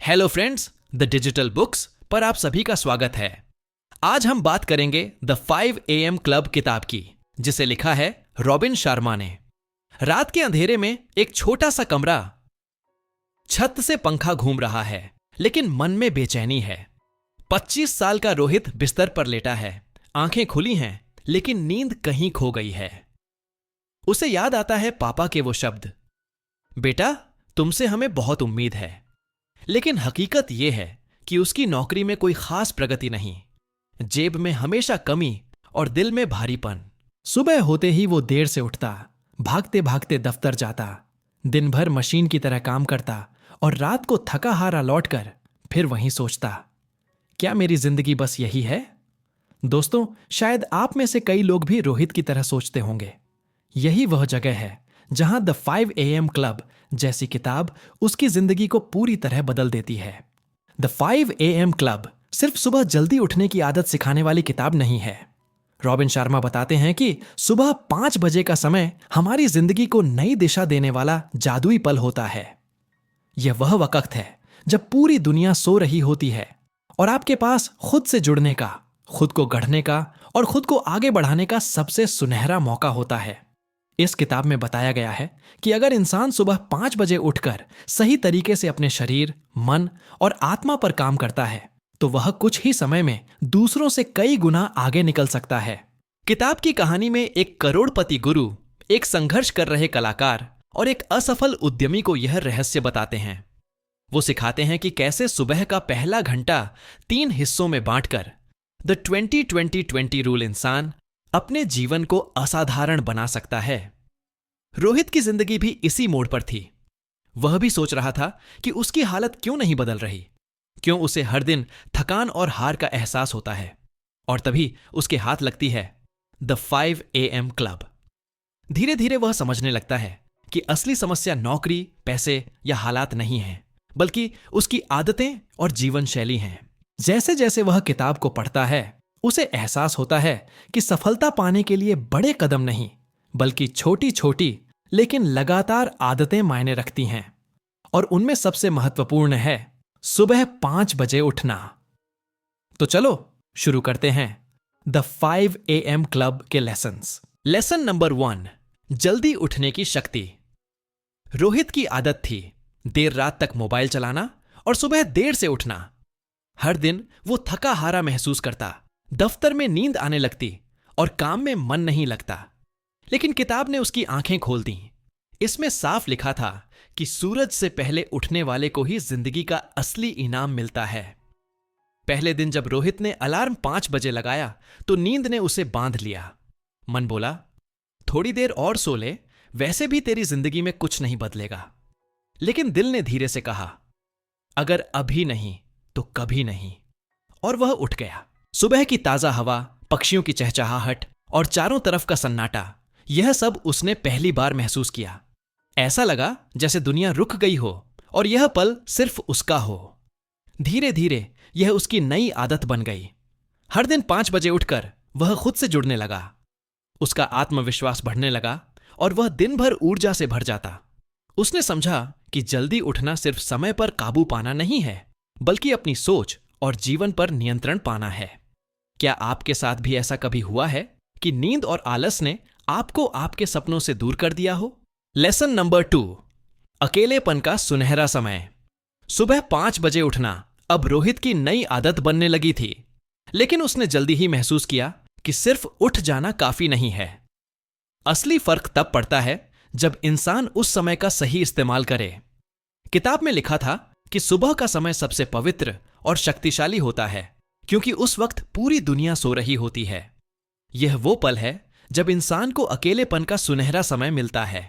Hello friends, the digital books पर आप सभी का स्वागत है। आज हम बात करेंगे द 5 AM क्लब किताब की, जिसे लिखा है रॉबिन शर्मा ने। रात के अंधेरे में एक छोटा सा कमरा, छत से पंखा घूम रहा है, लेकिन मन में बेचैनी है। 25 साल का रोहित बिस्तर पर लेटा है, आंखें खुली हैं, लेकिन नींद कहीं खो गई है। उसे याद आता है पापा के वो शब्द, बेटा तुमसे हमें बहुत उम्मीद है। लेकिन हकीकत यह है कि उसकी नौकरी में कोई खास प्रगति नहीं, जेब में हमेशा कमी और दिल में भारीपन। सुबह होते ही वो देर से उठता, भागते भागते दफ्तर जाता, दिन भर मशीन की तरह काम करता और रात को थका हारा लौटकर फिर वहीं सोचता, क्या मेरी जिंदगी बस यही है? दोस्तों, शायद आप में से कई लोग भी रोहित की तरह सोचते होंगे। यही वह जगह है जहां द 5 AM क्लब जैसी किताब उसकी जिंदगी को पूरी तरह बदल देती है। द 5 AM क्लब सिर्फ सुबह जल्दी उठने की आदत सिखाने वाली किताब नहीं है। रॉबिन शर्मा बताते हैं कि सुबह 5 बजे का समय हमारी जिंदगी को नई दिशा देने वाला जादुई पल होता है। यह वह वक्त है जब पूरी दुनिया सो रही होती है और आपके पास खुद से जुड़ने का, खुद को गढ़ने का और खुद को आगे बढ़ाने का सबसे सुनहरा मौका होता है। इस किताब में बताया गया है कि अगर इंसान सुबह 5 बजे उठकर सही तरीके से अपने शरीर, मन और आत्मा पर काम करता है, तो वह कुछ ही समय में दूसरों से कई गुना आगे निकल सकता है। किताब की कहानी में एक करोड़पति गुरु, एक संघर्ष कर रहे कलाकार और एक असफल उद्यमी को यह रहस्य बताते हैं। वो सिखाते हैं कि कैसे सुबह का पहला घंटा 3 हिस्सों में बांटकर द 20-20-20 रूल इंसान अपने जीवन को असाधारण बना सकता है। रोहित की जिंदगी भी इसी मोड़ पर थी। वह भी सोच रहा था कि उसकी हालत क्यों नहीं बदल रही, क्यों उसे हर दिन थकान और हार का एहसास होता है। और तभी उसके हाथ लगती है द 5 AM क्लब। धीरे धीरे वह समझने लगता है कि असली समस्या नौकरी, पैसे या हालात नहीं है, बल्कि उसकी आदतें और जीवन शैली हैं। जैसे जैसे वह किताब को पढ़ता है, उसे एहसास होता है कि सफलता पाने के लिए बड़े कदम नहीं, बल्कि छोटी छोटी लेकिन लगातार आदतें मायने रखती हैं। और उनमें सबसे महत्वपूर्ण है सुबह 5 बजे उठना। तो चलो शुरू करते हैं द 5 AM क्लब के लेसन्स। लेसन नंबर 1, जल्दी उठने की शक्ति। रोहित की आदत थी देर रात तक मोबाइल चलाना और सुबह देर से उठना। हर दिन वो थका हारा महसूस करता, दफ्तर में नींद आने लगती और काम में मन नहीं लगता। लेकिन किताब ने उसकी आंखें खोल दी। इसमें साफ लिखा था कि सूरज से पहले उठने वाले को ही जिंदगी का असली इनाम मिलता है। पहले दिन जब रोहित ने अलार्म 5 बजे लगाया तो नींद ने उसे बांध लिया। मन बोला, थोड़ी देर और सो ले, वैसे भी तेरी जिंदगी में कुछ नहीं बदलेगा। लेकिन दिल ने धीरे से कहा, अगर अभी नहीं तो कभी नहीं। और वह उठ गया। सुबह की ताजा हवा, पक्षियों की चहचहाहट और चारों तरफ का सन्नाटा, यह सब उसने पहली बार महसूस किया। ऐसा लगा जैसे दुनिया रुक गई हो और यह पल सिर्फ उसका हो। धीरे धीरे यह उसकी नई आदत बन गई। हर दिन 5 बजे उठकर वह खुद से जुड़ने लगा। उसका आत्मविश्वास बढ़ने लगा और वह दिन भर ऊर्जा से भर जाता। उसने समझा कि जल्दी उठना सिर्फ समय पर काबू पाना नहीं है, बल्कि अपनी सोच और जीवन पर नियंत्रण पाना है। क्या आपके साथ भी ऐसा कभी हुआ है कि नींद और आलस ने आपको आपके सपनों से दूर कर दिया हो? लेसन नंबर 2, अकेलेपन का सुनहरा समय। सुबह 5 बजे उठना अब रोहित की नई आदत बनने लगी थी। लेकिन उसने जल्दी ही महसूस किया कि सिर्फ उठ जाना काफी नहीं है। असली फर्क तब पड़ता है जब इंसान उस समय का सही इस्तेमाल करे। किताब में लिखा था कि सुबह का समय सबसे पवित्र और शक्तिशाली होता है, क्योंकि उस वक्त पूरी दुनिया सो रही होती है। यह वो पल है जब इंसान को अकेलेपन का सुनहरा समय मिलता है।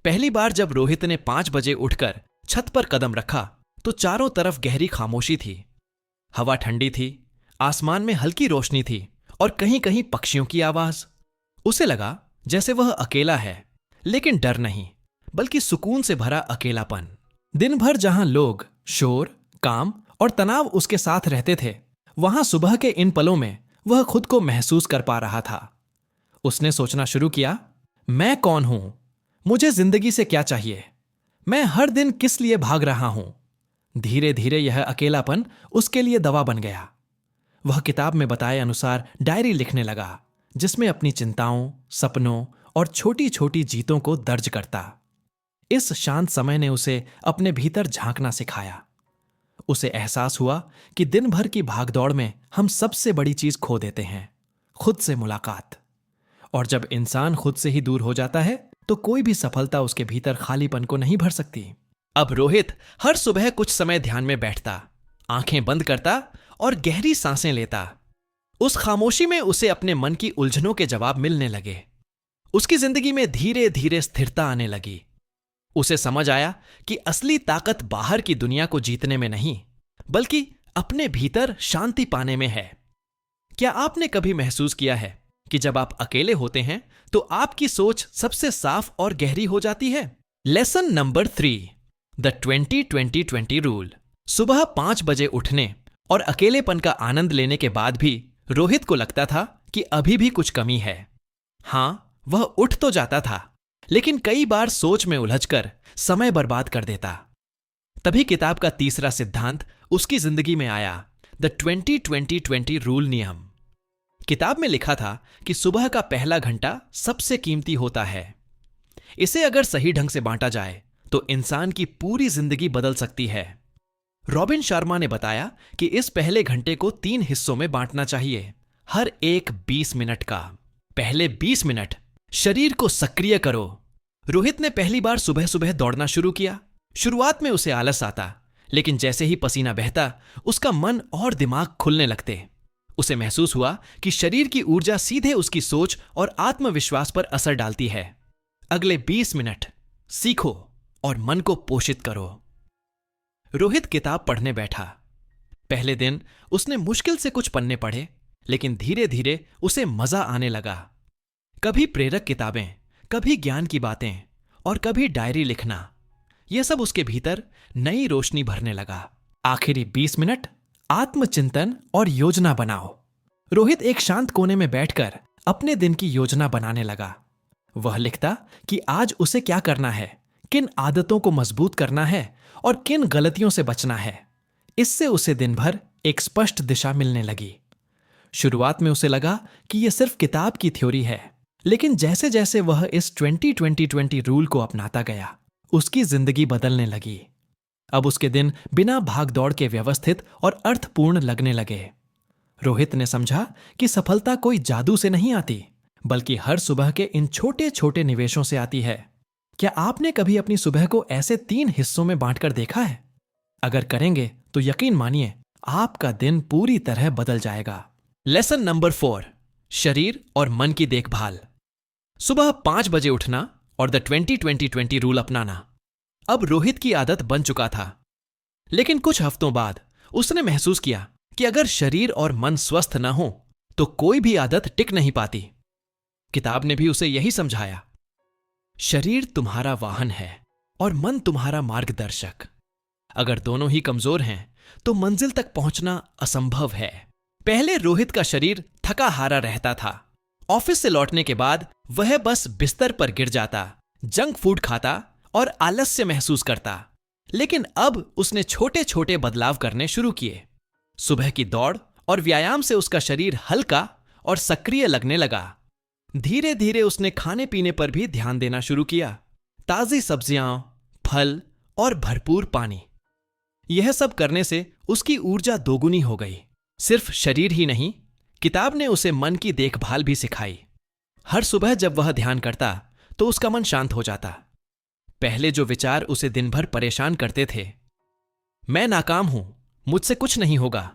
पहली बार जब रोहित ने 5 बजे उठकर छत पर कदम रखा तो चारों तरफ गहरी खामोशी थी। हवा ठंडी थी, आसमान में हल्की रोशनी थी और कहीं कहीं पक्षियों की आवाज। उसे लगा जैसे वह अकेला है, लेकिन डर नहीं, बल्कि सुकून से भरा अकेलापन। दिन भर जहां लोग, शोर, काम और तनाव उसके साथ रहते थे, वहां सुबह के इन पलों में वह खुद को महसूस कर पा रहा था। उसने सोचना शुरू किया, मैं कौन हूं? मुझे जिंदगी से क्या चाहिए? मैं हर दिन किस लिए भाग रहा हूं? धीरे धीरे यह अकेलापन उसके लिए दवा बन गया। वह किताब में बताए अनुसार डायरी लिखने लगा, जिसमें अपनी चिंताओं, सपनों और छोटी छोटी जीतों को दर्ज करता। इस शांत समय ने उसे अपने भीतर झांकना सिखाया। उसे एहसास हुआ कि दिन भर की भागदौड़ में हम सबसे बड़ी चीज खो देते हैं, खुद से मुलाकात। और जब इंसान खुद से ही दूर हो जाता है तो कोई भी सफलता उसके भीतर खालीपन को नहीं भर सकती। अब रोहित हर सुबह कुछ समय ध्यान में बैठता, आंखें बंद करता और गहरी सांसें लेता। उस खामोशी में उसे अपने मन की उलझनों के जवाब मिलने लगे। उसकी जिंदगी में धीरे धीरे स्थिरता आने लगी। उसे समझ आया कि असली ताकत बाहर की दुनिया को जीतने में नहीं, बल्कि अपने भीतर शांति पाने में है। क्या आपने कभी महसूस किया है कि जब आप अकेले होते हैं तो आपकी सोच सबसे साफ और गहरी हो जाती है? Lesson number 3, the 20-20-20 rule. सुबह 5 बजे उठने और अकेलेपन का आनंद लेने के बाद भी रोहित को लगता था कि अभी भी कुछ कमी है। हां, वह उठ तो जाता था, लेकिन कई बार सोच में उलझकर समय बर्बाद कर देता। तभी किताब का तीसरा सिद्धांत उसकी जिंदगी में आया, द 20-20-20 रूल नियम। किताब में लिखा था कि सुबह का पहला घंटा सबसे कीमती होता है। इसे अगर सही ढंग से बांटा जाए तो इंसान की पूरी जिंदगी बदल सकती है। रॉबिन शर्मा ने बताया कि इस पहले घंटे को 3 हिस्सों में बांटना चाहिए, हर एक 20 मिनट का। पहले 20 मिनट शरीर को सक्रिय करो। रोहित ने पहली बार सुबह सुबह दौड़ना शुरू किया। शुरुआत में उसे आलस आता, लेकिन जैसे ही पसीना बहता उसका मन और दिमाग खुलने लगते। उसे महसूस हुआ कि शरीर की ऊर्जा सीधे उसकी सोच और आत्मविश्वास पर असर डालती है। अगले 20 मिनट सीखो और मन को पोषित करो। रोहित किताब पढ़ने बैठा। पहले दिन उसने मुश्किल से कुछ पन्ने पढ़े, लेकिन धीरे धीरे उसे मजा आने लगा। कभी प्रेरक किताबें, कभी ज्ञान की बातें और कभी डायरी लिखना, यह सब उसके भीतर नई रोशनी भरने लगा। आखिरी 20 मिनट आत्मचिंतन और योजना बनाओ। रोहित एक शांत कोने में बैठकर अपने दिन की योजना बनाने लगा। वह लिखता कि आज उसे क्या करना है, किन आदतों को मजबूत करना है और किन गलतियों से बचना है। इससे उसे दिन भर एक स्पष्ट दिशा मिलने लगी। शुरुआत में उसे लगा कि यह सिर्फ किताब की थ्योरी है, लेकिन जैसे जैसे वह इस 20-20-20 रूल को अपनाता गया, उसकी जिंदगी बदलने लगी। अब उसके दिन बिना भागदौड़ के व्यवस्थित और अर्थपूर्ण लगने लगे। रोहित ने समझा कि सफलता कोई जादू से नहीं आती, बल्कि हर सुबह के इन छोटे छोटे निवेशों से आती है। क्या आपने कभी अपनी सुबह को ऐसे 3 हिस्सों में बांटकर देखा है? अगर करेंगे तो यकीन मानिए आपका दिन पूरी तरह बदल जाएगा। लेसन नंबर 4, शरीर और मन की देखभाल। सुबह 5 बजे उठना और द 20-20-20 रूल अपनाना अब रोहित की आदत बन चुका था। लेकिन कुछ हफ्तों बाद उसने महसूस किया कि अगर शरीर और मन स्वस्थ न हो तो कोई भी आदत टिक नहीं पाती। किताब ने भी उसे यही समझाया। शरीर तुम्हारा वाहन है और मन तुम्हारा मार्गदर्शक। अगर दोनों ही कमजोर हैं तो मंजिल तक पहुंचना असंभव है। पहले रोहित का शरीर थका हारा रहता था। ऑफिस से लौटने के बाद वह बस बिस्तर पर गिर जाता, जंक फूड खाता और आलस्य महसूस करता। लेकिन अब उसने छोटे छोटे बदलाव करने शुरू किए। सुबह की दौड़ और व्यायाम से उसका शरीर हल्का और सक्रिय लगने लगा। धीरे धीरे उसने खाने पीने पर भी ध्यान देना शुरू किया। ताजी सब्जियां, फल और भरपूर पानी। यह सब करने से उसकी ऊर्जा दोगुनी हो गई। सिर्फ शरीर ही नहीं, किताब ने उसे मन की देखभाल भी सिखाई। हर सुबह जब वह ध्यान करता तो उसका मन शांत हो जाता। पहले जो विचार उसे दिन भर परेशान करते थे, मैं नाकाम हूं, मुझसे कुछ नहीं होगा,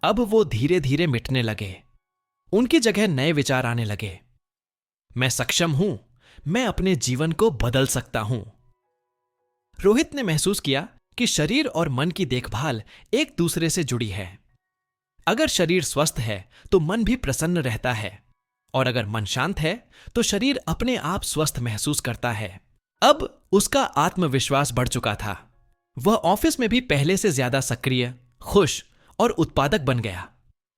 अब वो धीरे धीरे मिटने लगे। उनकी जगह नए विचार आने लगे। मैं सक्षम हूं, मैं अपने जीवन को बदल सकता हूं। रोहित ने महसूस किया कि शरीर और मन की देखभाल एक दूसरे से जुड़ी है। अगर शरीर स्वस्थ है तो मन भी प्रसन्न रहता है, और अगर मन शांत है तो शरीर अपने आप स्वस्थ महसूस करता है। अब उसका आत्मविश्वास बढ़ चुका था। वह ऑफिस में भी पहले से ज्यादा सक्रिय, खुश और उत्पादक बन गया।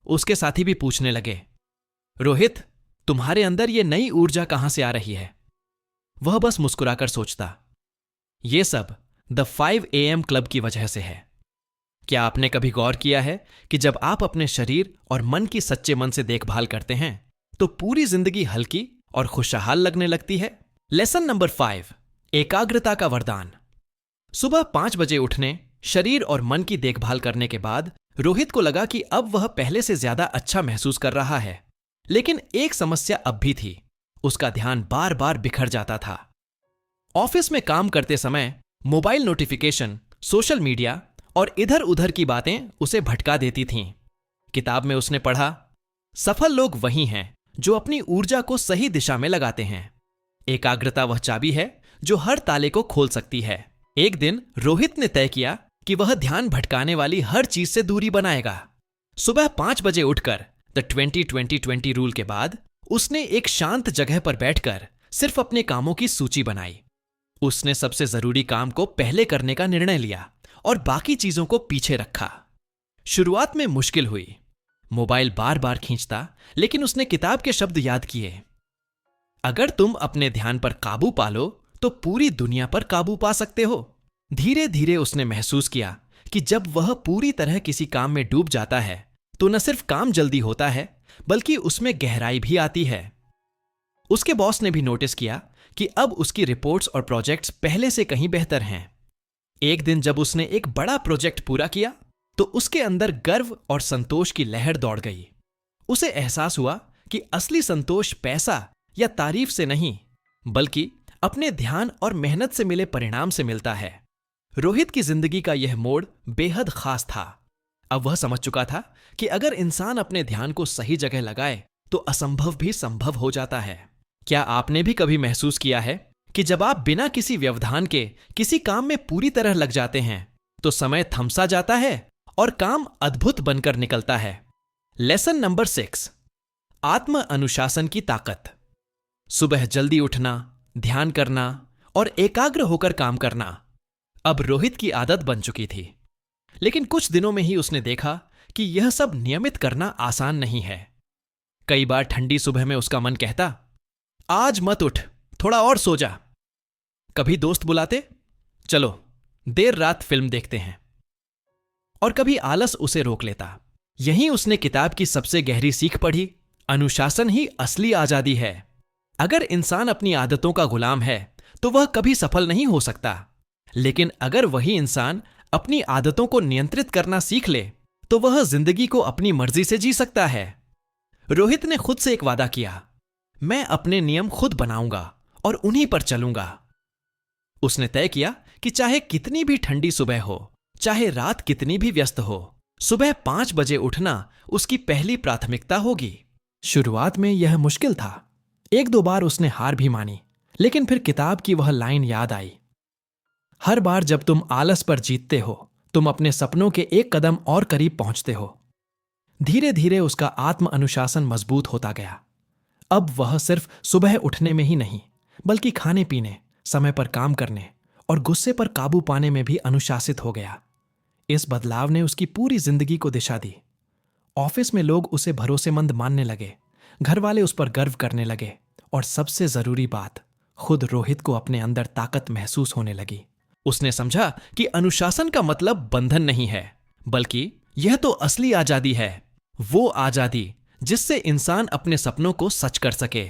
उसके साथी भी पूछने लगे, रोहित, तुम्हारे अंदर ये नई ऊर्जा कहां से आ रही है? वह बस मुस्कुराकर सोचता, ये सब द 5 AM क्लब की वजह से है। क्या आपने कभी गौर किया है कि जब आप अपने शरीर और मन की सच्चे मन से देखभाल करते हैं तो पूरी जिंदगी हल्की और खुशहाल लगने लगती है। लेसन नंबर 5, एकाग्रता का वरदान। सुबह 5 बजे उठने, शरीर और मन की देखभाल करने के बाद रोहित को लगा कि अब वह पहले से ज्यादा अच्छा महसूस कर रहा है। लेकिन एक समस्या अब भी थी, उसका ध्यान बार बार बिखर जाता था। ऑफिस में काम करते समय मोबाइल नोटिफिकेशन, सोशल मीडिया और इधर उधर की बातें उसे भटका देती थीं। किताब में उसने पढ़ा, सफल लोग वही हैं जो अपनी ऊर्जा को सही दिशा में लगाते हैं। एकाग्रता वह चाबी है जो हर ताले को खोल सकती है। एक दिन रोहित ने तय किया कि वह ध्यान भटकाने वाली हर चीज से दूरी बनाएगा। सुबह 5 बजे उठकर द 20-20-20 रूल के बाद उसने एक शांत जगह पर बैठकर सिर्फ अपने कामों की सूची बनाई। उसने सबसे जरूरी काम को पहले करने का निर्णय लिया और बाकी चीजों को पीछे रखा। शुरुआत में मुश्किल हुई, मोबाइल बार बार खींचता, लेकिन उसने किताब के शब्द याद किए, अगर तुम अपने ध्यान पर काबू पालो तो पूरी दुनिया पर काबू पा सकते हो। धीरे धीरे उसने महसूस किया कि जब वह पूरी तरह किसी काम में डूब जाता है तो न सिर्फ काम जल्दी होता है बल्कि उसमें गहराई भी आती है। उसके बॉस ने भी नोटिस किया कि अब उसकी रिपोर्ट्स और प्रोजेक्ट्स पहले से कहीं बेहतर हैं। एक दिन जब उसने एक बड़ा प्रोजेक्ट पूरा किया तो उसके अंदर गर्व और संतोष की लहर दौड़ गई। उसे एहसास हुआ कि असली संतोष पैसा या तारीफ से नहीं बल्कि अपने ध्यान और मेहनत से मिले परिणाम से मिलता है। रोहित की जिंदगी का यह मोड़ बेहद खास था। अब वह समझ चुका था कि अगर इंसान अपने ध्यान को सही जगह लगाए तो असंभव भी संभव हो जाता है। क्या आपने भी कभी महसूस किया है कि जब आप बिना किसी व्यवधान के किसी काम में पूरी तरह लग जाते हैं तो समय थमसा जाता है और काम अद्भुत बनकर निकलता है। लेसन नंबर 6, आत्म अनुशासन की ताकत। सुबह जल्दी उठना, ध्यान करना और एकाग्र होकर काम करना अब रोहित की आदत बन चुकी थी। लेकिन कुछ दिनों में ही उसने देखा कि यह सब नियमित करना आसान नहीं है। कई बार ठंडी सुबह में उसका मन कहता, आज मत उठ, थोड़ा और सो जा। कभी दोस्त बुलाते, चलो देर रात फिल्म देखते हैं। और कभी आलस उसे रोक लेता। यहीं उसने किताब की सबसे गहरी सीख पढ़ी, अनुशासन ही असली आजादी है। अगर इंसान अपनी आदतों का गुलाम है तो वह कभी सफल नहीं हो सकता। लेकिन अगर वही इंसान अपनी आदतों को नियंत्रित करना सीख ले तो वह जिंदगी को अपनी मर्जी से जी सकता है। रोहित ने खुद से एक वादा किया, मैं अपने नियम खुद बनाऊंगा और उन्हीं पर चलूंगा। उसने तय किया कि चाहे कितनी भी ठंडी सुबह हो, चाहे रात कितनी भी व्यस्त हो, सुबह 5 बजे उठना उसकी पहली प्राथमिकता होगी। शुरुआत में यह मुश्किल था। 1-2 बार उसने हार भी मानी, लेकिन फिर किताब की वह लाइन याद आई, हर बार जब तुम आलस पर जीतते हो तुम अपने सपनों के एक कदम और करीब पहुंचते हो। धीरे धीरे उसका आत्म अनुशासन मजबूत होता गया। अब वह सिर्फ सुबह उठने में ही नहीं बल्कि खाने पीने, समय पर काम करने और गुस्से पर काबू पाने में भी अनुशासित हो गया। इस बदलाव ने उसकी पूरी जिंदगी को दिशा दी। ऑफिस में लोग उसे भरोसेमंद मानने लगे, घर वाले उस पर गर्व करने लगे और सबसे जरूरी बात, खुद रोहित को अपने अंदर ताकत महसूस होने लगी। उसने समझा कि अनुशासन का मतलब बंधन नहीं है बल्कि यह तो असली आजादी है, वो आजादी जिससे इंसान अपने सपनों को सच कर सके।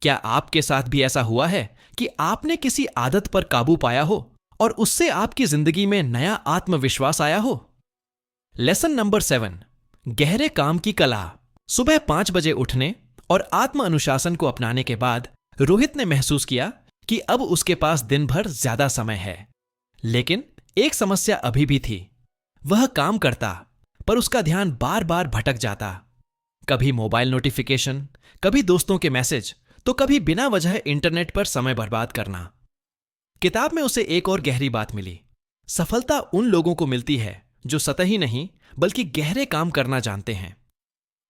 क्या आपके साथ भी ऐसा हुआ है कि आपने किसी आदत पर काबू पाया हो और उससे आपकी जिंदगी में नया आत्मविश्वास आया हो? लेसन नंबर 7, गहरे काम की कला। सुबह 5 बजे उठने और आत्म अनुशासन को अपनाने के बाद रोहित ने महसूस किया कि अब उसके पास दिन भर ज्यादा समय है। लेकिन एक समस्या अभी भी थी, वह काम करता पर उसका ध्यान बार बार भटक जाता। कभी मोबाइल नोटिफिकेशन, कभी दोस्तों के मैसेज, तो कभी बिना वजह इंटरनेट पर समय बर्बाद करना। किताब में उसे एक और गहरी बात मिली, सफलता उन लोगों को मिलती है जो सतही नहीं बल्कि गहरे काम करना जानते हैं।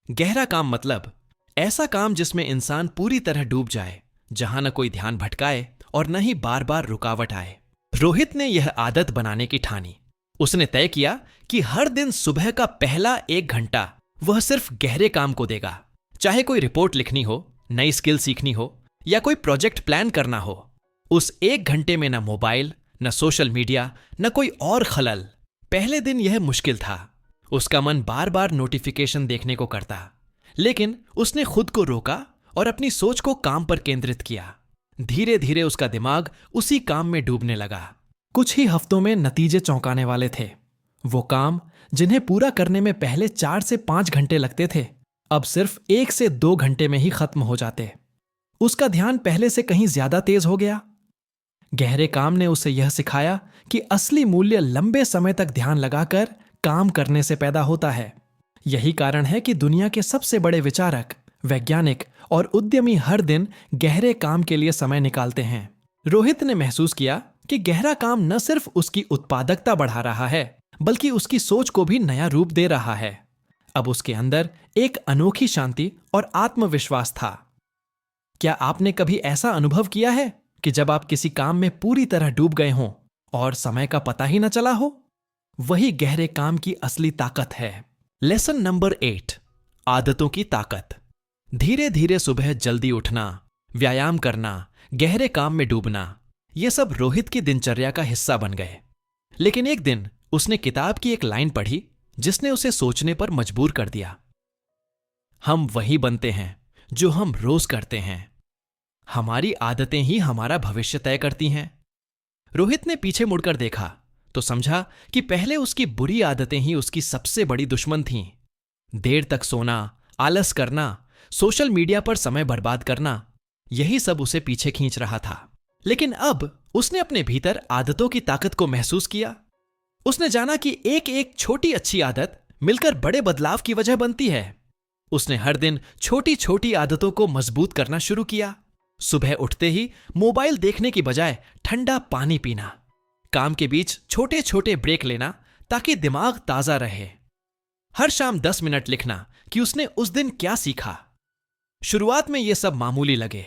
गहरा काम मतलब ऐसा काम जिसमें इंसान पूरी तरह डूब जाए, जहां न कोई ध्यान भटकाए और न ही बार बार रुकावट आए। रोहित ने यह आदत बनाने की ठानी। उसने तय किया कि हर दिन सुबह का पहला 1 घंटा वह सिर्फ गहरे काम को देगा। चाहे कोई रिपोर्ट लिखनी हो, नई स्किल सीखनी हो या कोई प्रोजेक्ट प्लान करना हो, उस 1 घंटे में न मोबाइल, न सोशल मीडिया, न कोई और खलल, पहले दिन यह मुश्किल था। उसका मन बार बार नोटिफिकेशन देखने को करता, लेकिन उसने खुद को रोका और अपनी सोच को काम पर केंद्रित किया। धीरे धीरे उसका दिमाग उसी काम में डूबने लगा। कुछ ही हफ्तों में नतीजे चौंकाने वाले थे। वो काम जिन्हें पूरा करने में पहले 4 से 5 घंटे लगते थे, अब सिर्फ 1 से 2 घंटे में ही खत्म हो जाते। उसका ध्यान पहले से कहीं ज्यादा तेज हो गया। गहरे काम ने उसे यह सिखाया कि असली मूल्य लंबे समय तक ध्यान लगाकर काम करने से पैदा होता है। यही कारण है कि दुनिया के सबसे बड़े विचारक, वैज्ञानिक और उद्यमी हर दिन गहरे काम के लिए समय निकालते हैं। रोहित ने महसूस किया कि गहरा काम न सिर्फ उसकी उत्पादकता बढ़ा रहा है, बल्कि उसकी सोच को भी नया रूप दे रहा है। अब उसके अंदर एक अनोखी शांति और आत्मविश्वास था। क्या आपने कभी ऐसा अनुभव किया है कि जब आप किसी काम में पूरी तरह डूब गए हों और समय का पता ही न चला हो? वही गहरे काम की असली ताकत है। लेसन नंबर 8, आदतों की ताकत। धीरे धीरे सुबह जल्दी उठना, व्यायाम करना, गहरे काम में डूबना, ये सब रोहित की दिनचर्या का हिस्सा बन गए। लेकिन एक दिन उसने किताब की एक लाइन पढ़ी जिसने उसे सोचने पर मजबूर कर दिया। हम वही बनते हैं जो हम रोज करते हैं। हमारी आदतें ही हमारा भविष्य तय करती हैं। रोहित ने पीछे मुड़कर देखा तो समझा कि पहले उसकी बुरी आदतें ही उसकी सबसे बड़ी दुश्मन थीं। देर तक सोना, आलस करना, सोशल मीडिया पर समय बर्बाद करना, यही सब उसे पीछे खींच रहा था। लेकिन अब उसने अपने भीतर आदतों की ताकत को महसूस किया। उसने जाना कि एक एक छोटी अच्छी आदत मिलकर बड़े बदलाव की वजह बनती है। उसने हर दिन छोटी छोटी आदतों को मजबूत करना शुरू किया। सुबह उठते ही मोबाइल देखने की बजाय ठंडा पानी पीना, काम के बीच छोटे छोटे ब्रेक लेना ताकि दिमाग ताजा रहे, हर शाम 10 मिनट लिखना कि उसने उस दिन क्या सीखा। शुरुआत में ये सब मामूली लगे,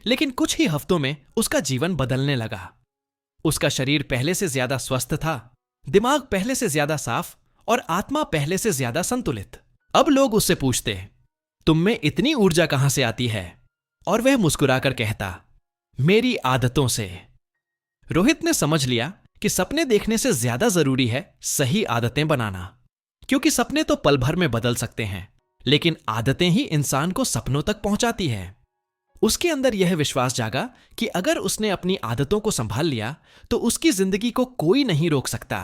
लेकिन कुछ ही हफ्तों में उसका जीवन बदलने लगा। उसका शरीर पहले से ज्यादा स्वस्थ था, दिमाग पहले से ज्यादा साफ और आत्मा पहले से ज्यादा संतुलित। अब लोग उससे पूछते, तुम में इतनी ऊर्जा कहां से आती है? और वह मुस्कुराकर कहता, मेरी आदतों से। रोहित ने समझ लिया कि सपने देखने से ज्यादा जरूरी है सही आदतें बनाना, क्योंकि सपने तो पल भर में बदल सकते हैं, लेकिन आदतें ही इंसान को सपनों तक पहुंचाती है। उसके अंदर यह विश्वास जागा कि अगर उसने अपनी आदतों को संभाल लिया तो उसकी जिंदगी को कोई नहीं रोक सकता।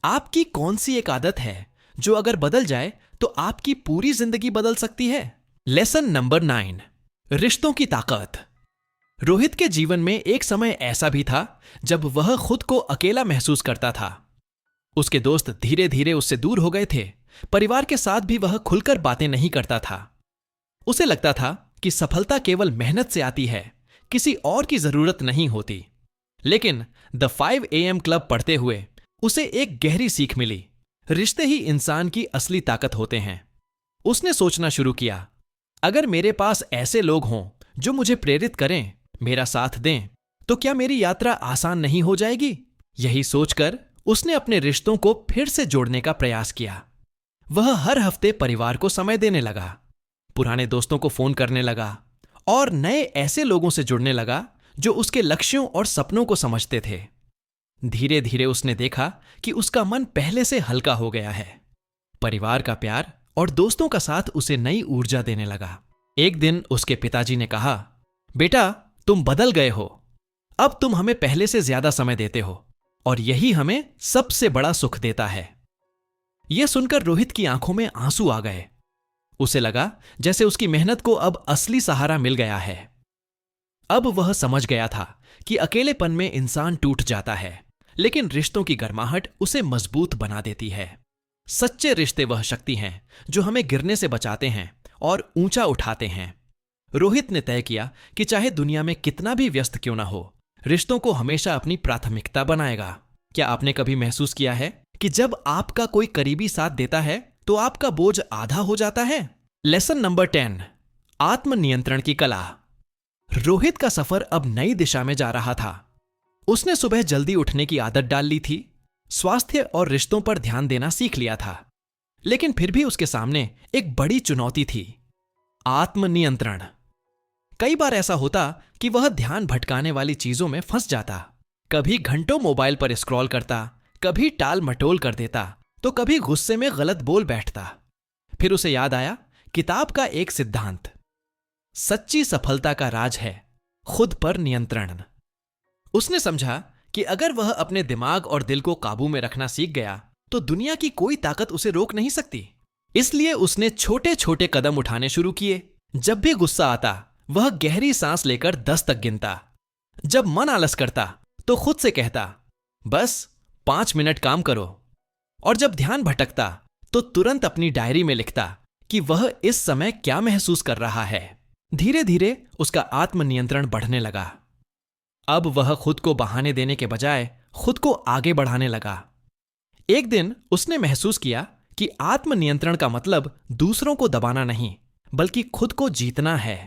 आपकी कौन सी एक आदत है जो अगर बदल जाए तो आपकी पूरी जिंदगी बदल सकती है? लेसन नंबर 9, रिश्तों की ताकत। रोहित के जीवन में एक समय ऐसा भी था जब वह खुद को अकेला महसूस करता था। उसके दोस्त धीरे धीरे उससे दूर हो गए थे। परिवार के साथ भी वह खुलकर बातें नहीं करता था। उसे लगता था कि सफलता केवल मेहनत से आती है, किसी और की जरूरत नहीं होती। लेकिन द 5 AM क्लब पढ़ते हुए उसे एक गहरी सीख मिली। रिश्ते ही इंसान की असली ताकत होते हैं। उसने सोचना शुरू किया, अगर मेरे पास ऐसे लोग हों जो मुझे प्रेरित करें, मेरा साथ दें, तो क्या मेरी यात्रा आसान नहीं हो जाएगी? यही सोचकर उसने अपने रिश्तों को फिर से जोड़ने का प्रयास किया। वह हर हफ्ते परिवार को समय देने लगा, पुराने दोस्तों को फोन करने लगा और नए ऐसे लोगों से जुड़ने लगा जो उसके लक्ष्यों और सपनों को समझते थे। धीरे धीरे उसने देखा कि उसका मन पहले से हल्का हो गया है। परिवार का प्यार और दोस्तों का साथ उसे नई ऊर्जा देने लगा। एक दिन उसके पिताजी ने कहा, बेटा तुम बदल गए हो, अब तुम हमें पहले से ज्यादा समय देते हो और यही हमें सबसे बड़ा सुख देता है। यह सुनकर रोहित की आंखों में आंसू आ गए। उसे लगा जैसे उसकी मेहनत को अब असली सहारा मिल गया है। अब वह समझ गया था कि अकेलेपन में इंसान टूट जाता है, लेकिन रिश्तों की गर्माहट उसे मजबूत बना देती है। सच्चे रिश्ते वह शक्ति हैं जो हमें गिरने से बचाते हैं और ऊंचा उठाते हैं। रोहित ने तय किया कि चाहे दुनिया में कितना भी व्यस्त क्यों ना हो, रिश्तों को हमेशा अपनी प्राथमिकता बनाएगा। क्या आपने कभी महसूस किया है कि जब आपका कोई करीबी साथ देता है तो आपका बोझ आधा हो जाता है? लेसन नंबर 10, आत्मनियंत्रण की कला। रोहित का सफर अब नई दिशा में जा रहा था। उसने सुबह जल्दी उठने की आदत डाल ली थी, स्वास्थ्य और रिश्तों पर ध्यान देना सीख लिया था। लेकिन फिर भी उसके सामने एक बड़ी चुनौती थी, आत्मनियंत्रण। कई बार ऐसा होता कि वह ध्यान भटकाने वाली चीजों में फंस जाता। कभी घंटों मोबाइल पर स्क्रॉल करता, कभी टाल मटोल कर देता तो कभी गुस्से में गलत बोल बैठता। फिर उसे याद आया किताब का एक सिद्धांत, सच्ची सफलता का राज है खुद पर नियंत्रण। उसने समझा कि अगर वह अपने दिमाग और दिल को काबू में रखना सीख गया तो दुनिया की कोई ताकत उसे रोक नहीं सकती। इसलिए उसने छोटे छोटे कदम उठाने शुरू किए। जब भी गुस्सा आता वह गहरी सांस लेकर 10 तक गिनता। जब मन आलस करता तो खुद से कहता, बस 5 मिनट काम करो। और जब ध्यान भटकता तो तुरंत अपनी डायरी में लिखता कि वह इस समय क्या महसूस कर रहा है। धीरे धीरे उसका आत्मनियंत्रण बढ़ने लगा। अब वह खुद को बहाने देने के बजाय खुद को आगे बढ़ाने लगा। एक दिन उसने महसूस किया कि आत्मनियंत्रण का मतलब दूसरों को दबाना नहीं, बल्कि खुद को जीतना है।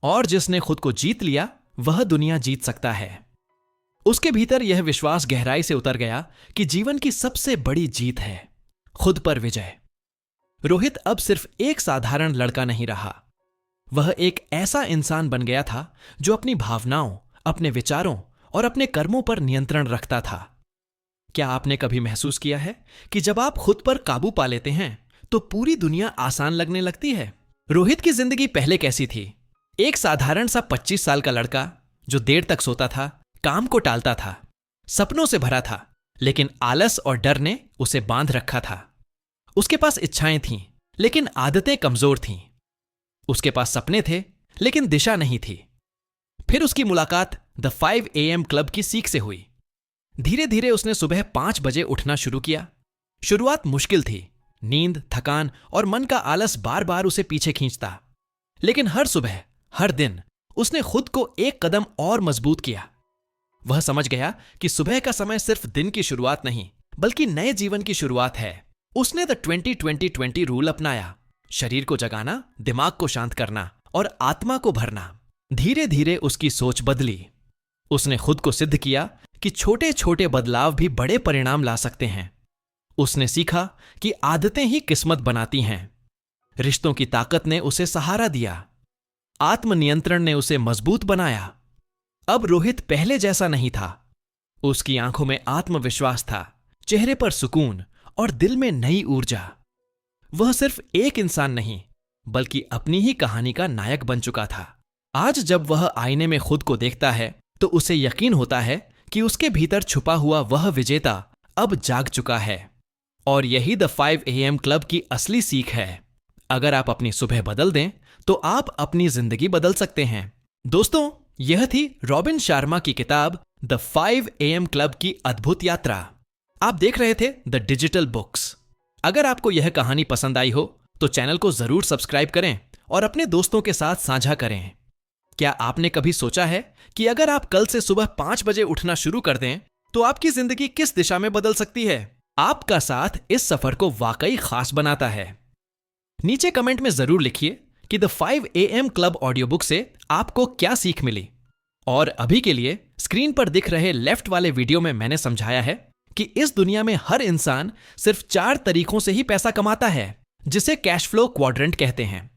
और जिसने खुद को जीत लिया वह दुनिया जीत सकता है। उसके भीतर यह विश्वास गहराई से उतर गया कि जीवन की सबसे बड़ी जीत है खुद पर विजय। रोहित अब सिर्फ एक साधारण लड़का नहीं रहा, वह एक ऐसा इंसान बन गया था जो अपनी भावनाओं, अपने विचारों और अपने कर्मों पर नियंत्रण रखता था। क्या आपने कभी महसूस किया है कि जब आप खुद पर काबू पा लेते हैं तो पूरी दुनिया आसान लगने लगती है? रोहित की जिंदगी पहले कैसी थी? एक साधारण सा 25 साल का लड़का जो देर तक सोता था, काम को टालता था, सपनों से भरा था, लेकिन आलस और डर ने उसे बांध रखा था। उसके पास इच्छाएं थीं, लेकिन आदतें कमजोर थीं। उसके पास सपने थे, लेकिन दिशा नहीं थी। फिर उसकी मुलाकात द 5 AM क्लब की सीख से हुई। धीरे धीरे उसने सुबह 5 बजे उठना शुरू किया। शुरुआत मुश्किल थी, नींद, थकान और मन का आलस बार बार उसे पीछे खींचता। लेकिन हर सुबह, हर दिन उसने खुद को एक कदम और मजबूत किया। वह समझ गया कि सुबह का समय सिर्फ दिन की शुरुआत नहीं, बल्कि नए जीवन की शुरुआत है। उसने द 20-20-20 रूल अपनाया, शरीर को जगाना, दिमाग को शांत करना और आत्मा को भरना। धीरे धीरे उसकी सोच बदली। उसने खुद को सिद्ध किया कि छोटे छोटे बदलाव भी बड़े परिणाम ला सकते हैं। उसने सीखा कि आदतें ही किस्मत बनाती हैं। रिश्तों की ताकत ने उसे सहारा दिया। आत्मनियंत्रण ने उसे मजबूत बनाया। अब रोहित पहले जैसा नहीं था। उसकी आंखों में आत्मविश्वास था, चेहरे पर सुकून और दिल में नई ऊर्जा। वह सिर्फ एक इंसान नहीं, बल्कि अपनी ही कहानी का नायक बन चुका था। आज जब वह आईने में खुद को देखता है तो उसे यकीन होता है कि उसके भीतर छुपा हुआ वह विजेता अब जाग चुका है। और यही द 5 AM क्लब की असली सीख है। अगर आप अपनी सुबह बदल दें तो आप अपनी जिंदगी बदल सकते हैं। दोस्तों, यह थी रॉबिन शर्मा की किताब द 5 AM क्लब की अद्भुत यात्रा। आप देख रहे थे द डिजिटल बुक्स। अगर आपको यह कहानी पसंद आई हो तो चैनल को जरूर सब्सक्राइब करें और अपने दोस्तों के साथ साझा करें। क्या आपने कभी सोचा है कि अगर आप कल से सुबह 5 बजे उठना शुरू कर दें तो आपकी जिंदगी किस दिशा में बदल सकती है? आपका साथ इस सफर को वाकई खास बनाता है। नीचे कमेंट में जरूर लिखिए कि the 5 AM club audio book से आपको क्या सीख मिली। और अभी के लिए स्क्रीन पर दिख रहे लेफ्ट वाले वीडियो में मैंने समझाया है कि इस दुनिया में हर इंसान सिर्फ 4 तरीकों से ही पैसा कमाता है, जिसे कैश फ्लो क्वाड्रेंट कहते हैं।